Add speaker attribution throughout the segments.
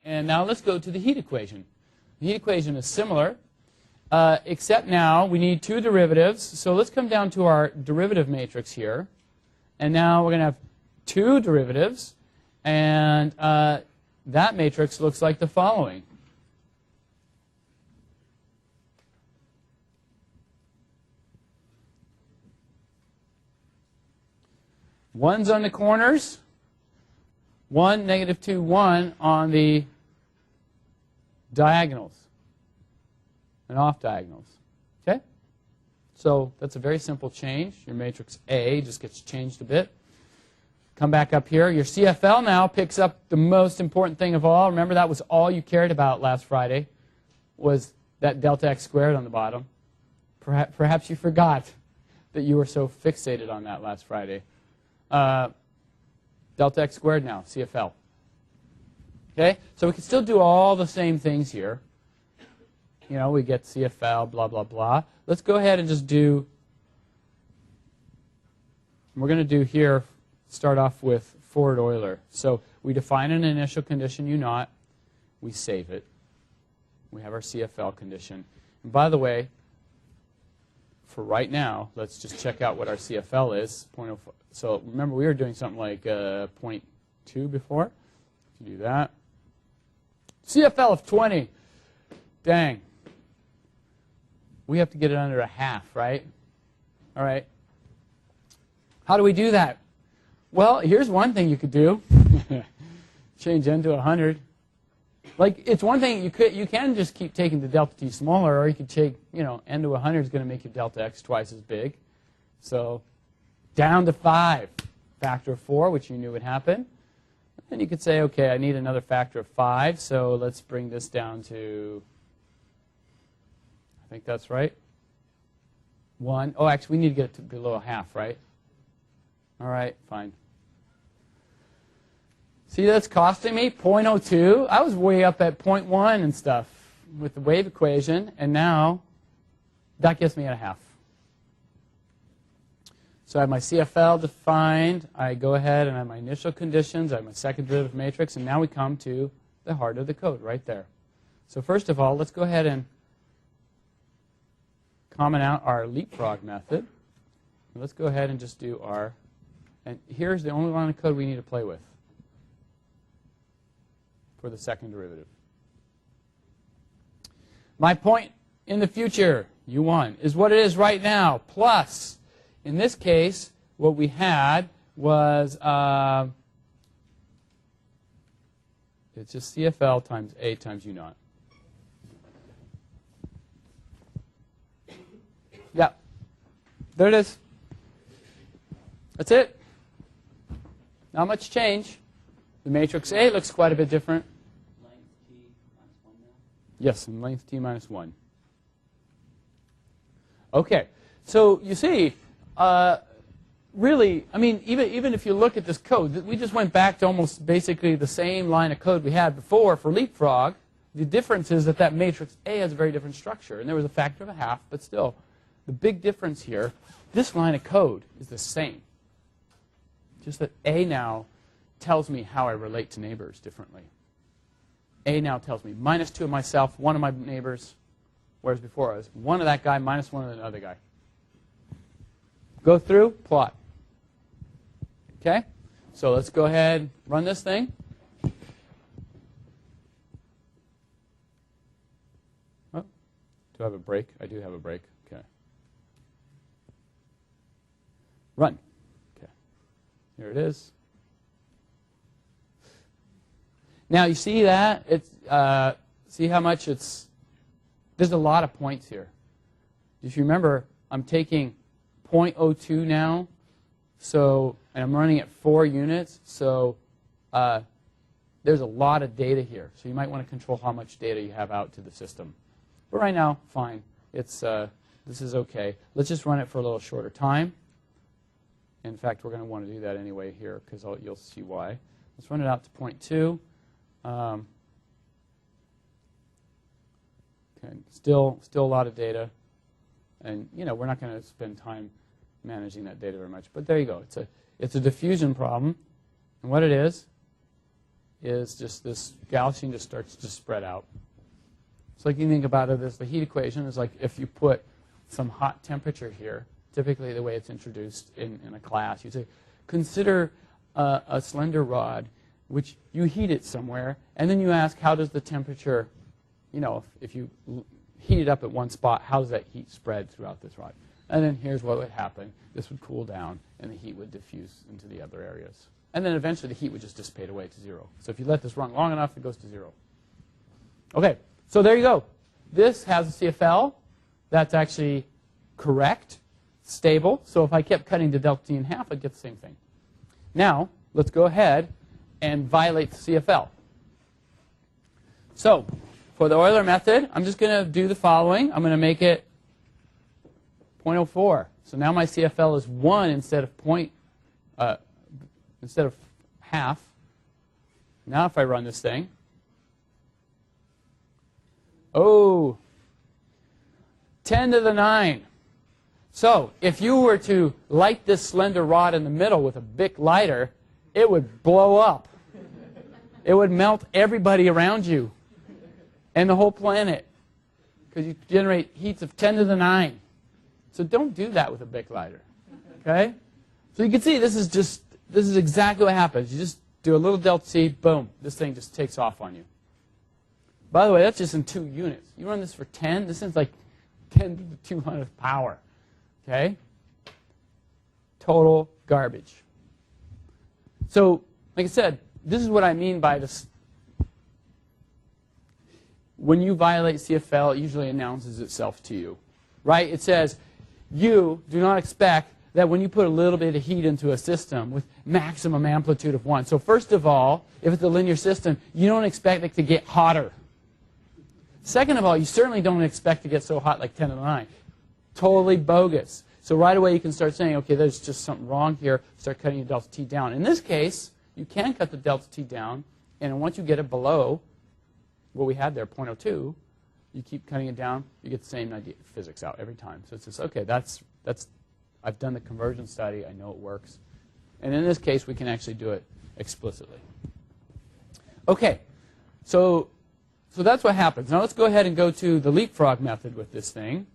Speaker 1: And now let's go to the heat equation. The heat equation is similar, except now we need two derivatives. So let's come down to our derivative matrix here. And now we're going to have two derivatives. And that matrix looks like the following. One's on the corners. 1, -2, 1 on the diagonals and off diagonals. Okay? So that's a very simple change. Your matrix A just gets changed a bit. Come back up here. Your CFL now picks up the most important thing of all. Remember, that was all you cared about last Friday, was that delta x squared on the bottom. Perhaps you forgot that you were so fixated on that last Friday. Delta x squared now, CFL. Okay, so we can still do all the same things here. You know, we get CFL, blah, blah, blah. Let's go ahead and just do, we're going to do here, start off with forward Euler. So we define an initial condition U naught. We save it. We have our CFL condition. And by the way, for right now, let's just check out what our CFL is. 0.05. So remember, we were doing something like 0.2 before. To do that. CFL of 20. Dang. We have to get it under a half, right? All right. How do we do that? Well, here's one thing you could do. Change n to 100. Like, it's one thing you can just keep taking the delta t smaller, or you could take, you know, n to 100 is going to make your delta x twice as big. So down to 5, factor of 4, which you knew would happen. And you could say, okay, I need another factor of 5, so let's bring this down to, I think that's right, 1. Oh, actually, we need to get it to below a half, right? All right, fine. See, that's costing me 0.02. I was way up at 0.1 and stuff with the wave equation, and now that gets me at a half. So I have my CFL defined. I go ahead and I have my initial conditions. I have my second derivative matrix, and now we come to the heart of the code right there. So first of all, let's go ahead and comment out our leapfrog method. Let's go ahead and just do our, and here's the only line of code we need to play with for the second derivative. My point in the future, U1, is what it is right now, plus, in this case, what we had was, it's just CFL times A times U naught. Yeah, there it is. That's it. Not much change. The matrix A looks quite a bit different.
Speaker 2: Length t minus 1 now?
Speaker 1: Yes, and length t minus 1. Okay, so you see, really, I mean, even if you look at this code, we just went back to almost basically the same line of code we had before for leapfrog. The difference is that matrix A has a very different structure, and there was a factor of a half, but still, the big difference here, this line of code is the same. Just that A now tells me how I relate to neighbors differently. A now tells me -2 of myself, 1 of my neighbors, whereas before I was 1 of that guy, -1 of the other guy. Go through, plot. Okay? So let's go ahead, run this thing. Oh, do I have a break? I do have a break. Okay. Run. Okay. Here it is. Now, you see that? It's, see how much it's, there's a lot of points here. If you remember, I'm taking 0.02 now, so, and I'm running at 4 units, so there's a lot of data here. So you might want to control how much data you have out to the system. But right now, fine. It's, this is okay. Let's just run it for a little shorter time. In fact, we're going to want to do that anyway here, because you'll see why. Let's run it out to 0.2. Okay, still a lot of data, and you know we're not going to spend time managing that data very much. But there you go. It's a diffusion problem, and what it is is just this Gaussian just starts to spread out. So like you think about it as the heat equation is like if you put some hot temperature here, typically the way it's introduced in a class, you say, consider a slender rod which you heat it somewhere, and then you ask how does the temperature, you know, if you heat it up at one spot, how does that heat spread throughout this rod? And then here's what would happen. This would cool down, and the heat would diffuse into the other areas. And then eventually the heat would just dissipate away to zero. So if you let this run long enough, it goes to zero. Okay, so there you go. This has a CFL. That's actually correct, stable. So if I kept cutting the delta T in half, I'd get the same thing. Now, let's go ahead and violate the CFL. So for the Euler method, I'm just going to do the following. I'm going to make it 0.04. So now my CFL is 1 instead of half. Now if I run this thing, oh, 10 to the 9. So if you were to light this slender rod in the middle with a Bic lighter, it would blow up. It would melt everybody around you and the whole planet because you generate heats of 10 to the 9. So don't do that with a Bic lighter. Okay? So you can see this is exactly what happens. You just do a little delta T, boom, this thing just takes off on you. By the way, that's just in 2 units. You run this for 10, this is like 10 to the 200th power. Okay? Total garbage. So, like I said, this is what I mean by this. When you violate CFL, it usually announces itself to you. Right? It says, you do not expect that when you put a little bit of heat into a system with maximum amplitude of 1. So first of all, if it's a linear system, you don't expect it to get hotter. Second of all, you certainly don't expect to get so hot like 10 to the 9. Totally bogus. So right away you can start saying, okay, there's just something wrong here. Start cutting your delta T down. In this case, you can cut the delta T down, and once you get it below what we had there, 0.02, you keep cutting it down, you get the same idea, physics out every time. So it's just, okay, I've done the conversion study, I know it works. And in this case, we can actually do it explicitly. Okay, so that's what happens. Now let's go ahead and go to the leapfrog method with this thing.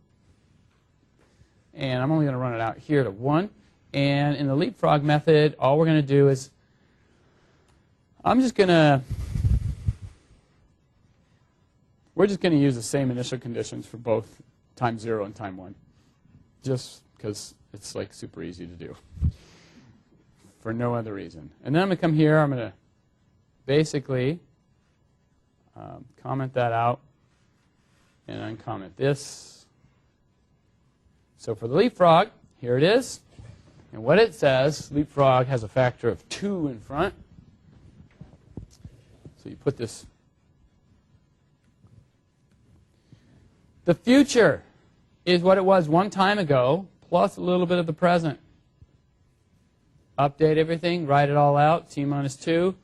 Speaker 1: And I'm only going to run it out here to 1. And in the leapfrog method, all we're going to do is, we're just going to use the same initial conditions for both time 0 and time 1. Just because it's like super easy to do. For no other reason. And then I'm going to come here, I'm going to basically comment that out and uncomment this. So for the leapfrog, here it is. And what it says, leapfrog has a factor of 2 in front. So you put this. The future is what it was one time ago, plus a little bit of the present. Update everything, write it all out, T minus 2,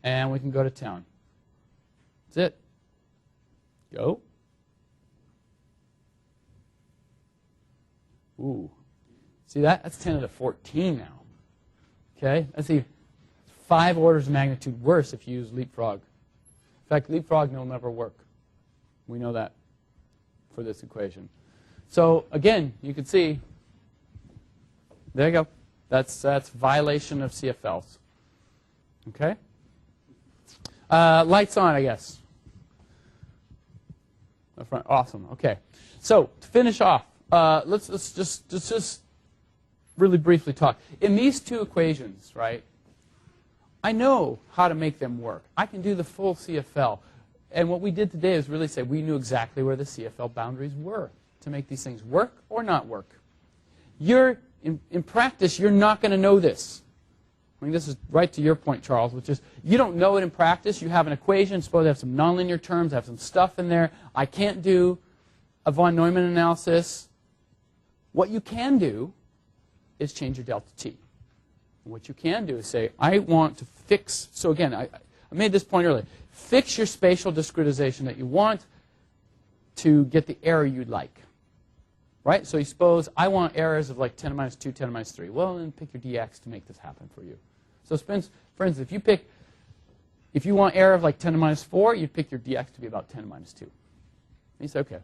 Speaker 1: and we can go to town. That's it. Go. Ooh. See that? That's 10 to the 14 now. Okay? That's 5 orders of magnitude worse if you use leapfrog. In fact, leapfrog will never work. We know that for this equation. So again, you can see, there you go. That's violation of CFLs. Okay? Lights on, I guess. Up front. Awesome. Okay. So to finish off, let's just really briefly talk. In these 2 equations, right, I know how to make them work. I can do the full CFL. And what we did today is really say we knew exactly where the CFL boundaries were to make these things work or not work. In practice, you're not going to know this. I mean, this is right to your point, Charles, which is you don't know it in practice. You have an equation, supposed to have some nonlinear terms, have some stuff in there. I can't do a von Neumann analysis. What you can do is change your delta T. And what you can do is say, I want to fix, so again, I made this point earlier, fix your spatial discretization that you want to get the error you'd like. Right? So you suppose I want errors of like 10 to minus 2, 10 to minus 3. Well, then pick your dx to make this happen for you. So for instance, if you pick If you want error of like 10 to minus 4, you'd pick your dx to be about 10 to minus 2. And you say, okay,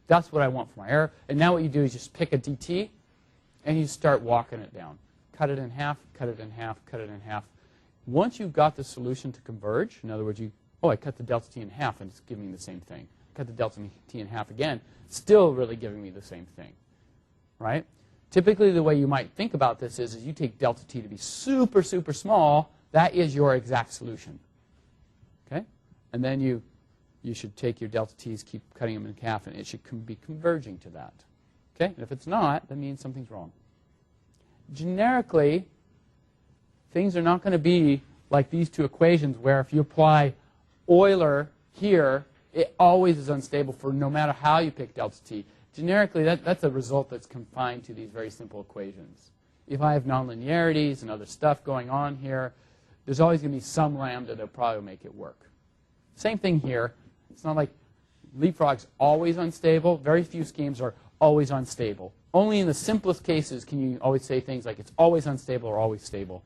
Speaker 1: that's what I want for my error. And now what you do is just pick a dt, and you start walking it down. Cut it in half, cut it in half, cut it in half. Once you've got the solution to converge, in other words, I cut the delta t in half, and it's giving me the same thing. Cut the delta t in half again, still really giving me the same thing, right? Typically, the way you might think about this is you take delta t to be super, super small. That is your exact solution, okay? And then you should take your delta t's, keep cutting them in half, and it should be converging to that, okay? And if it's not, that means something's wrong. Generically, things are not going to be like these two equations where if you apply Euler here, it always is unstable for no matter how you pick delta t. Generically, that's a result that's confined to these very simple equations. If I have nonlinearities and other stuff going on here, there's always going to be some lambda that will probably make it work. Same thing here. It's not like leapfrog's always unstable. Very few schemes are always unstable. Only in the simplest cases can you always say things like it's always unstable or always stable.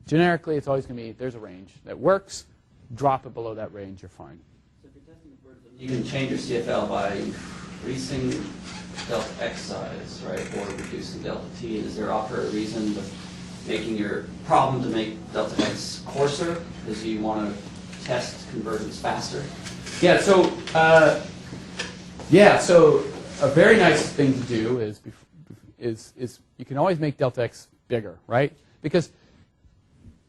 Speaker 1: Generically, it's always going to be, there's a range that works. Drop it below that range, you're fine.
Speaker 2: So if you're testing the convergence, you can change your CFL by increasing delta x size, right, or reducing delta t. Is there offer a reason with making your problem to make delta x coarser because you want to test convergence faster?
Speaker 1: Yeah, so a very nice thing to do is you can always make delta x bigger, right? Because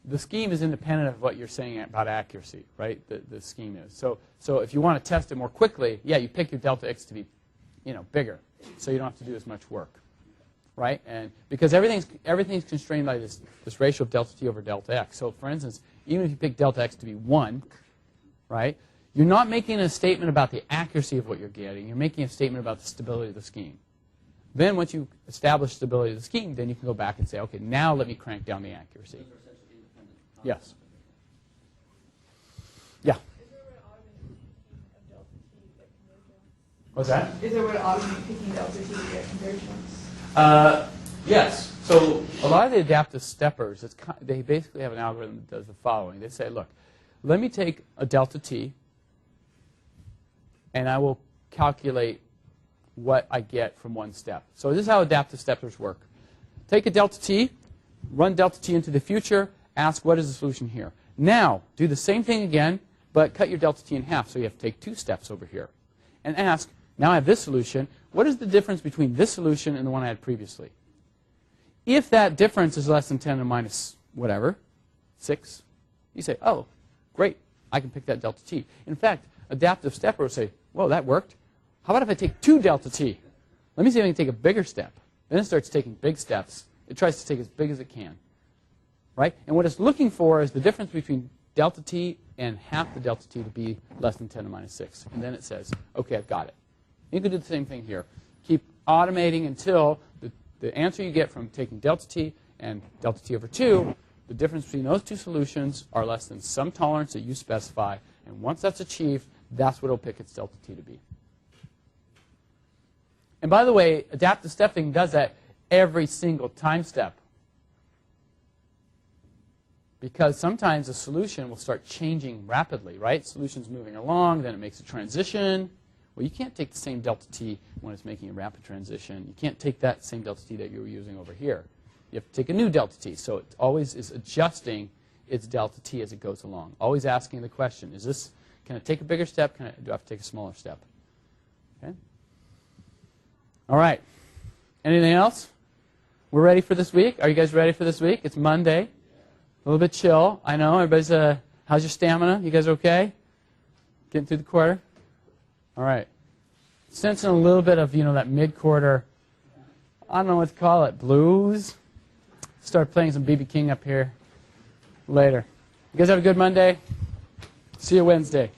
Speaker 1: the scheme is independent of what you're saying about accuracy, right? The scheme is. So if you want to test it more quickly, yeah, you pick your delta x to be, bigger, so you don't have to do as much work, right? And because everything's constrained by this ratio of delta t over delta x. So for instance, even if you pick delta x to be 1, right? You're not making a statement about the accuracy of what you're getting. You're making a statement about the stability of the scheme. Then once you establish stability of the scheme, then you can go back and say, okay, now let me crank down the accuracy. Yes. Yeah.
Speaker 3: Is there a way to automate picking of delta t to get convergence?
Speaker 1: What's that?
Speaker 3: Is there a way to automate picking delta t to get convergence?
Speaker 1: Yes. So a lot of the adaptive steppers, they basically have an algorithm that does the following. They say, look, let me take a delta t, and I will calculate what I get from one step. So this is how adaptive steppers work. Take a delta t, run delta t into the future, ask what is the solution here. Now, do the same thing again, but cut your delta t in half, so you have to take 2 steps over here. And ask, now I have this solution, what is the difference between this solution and the one I had previously? If that difference is less than 10 to the minus whatever, 6, you say, oh, great, I can pick that delta t. In fact, adaptive stepper will say, whoa, that worked. How about if I take 2 delta t? Let me see if I can take a bigger step. Then it starts taking big steps. It tries to take as big as it can. Right? And what it's looking for is the difference between delta t and half the delta t to be less than 10 to the minus 6. And then it says, okay, I've got it. You can do the same thing here. Keep automating until the answer you get from taking delta t and delta t over 2, the difference between those two solutions are less than some tolerance that you specify. And once that's achieved, that's what it'll pick its delta t to be. And by the way, adaptive stepping does that every single time step. Because sometimes a solution will start changing rapidly, right? Solution's moving along, then it makes a transition. Well, you can't take the same delta t when it's making a rapid transition. You can't take that same delta t that you were using over here. You have to take a new delta t. So it always is adjusting its delta t as it goes along. Always asking the question, can I take a bigger step? Do I have to take a smaller step? Okay. All right. Anything else? We're ready for this week? Are you guys ready for this week? It's Monday. A little bit chill. I know. Everybody's, how's your stamina? You guys okay? Getting through the quarter? All right. Sensing a little bit of, that mid-quarter, I don't know what to call it, blues. Start playing some B.B. King up here later. You guys have a good Monday. See you Wednesday.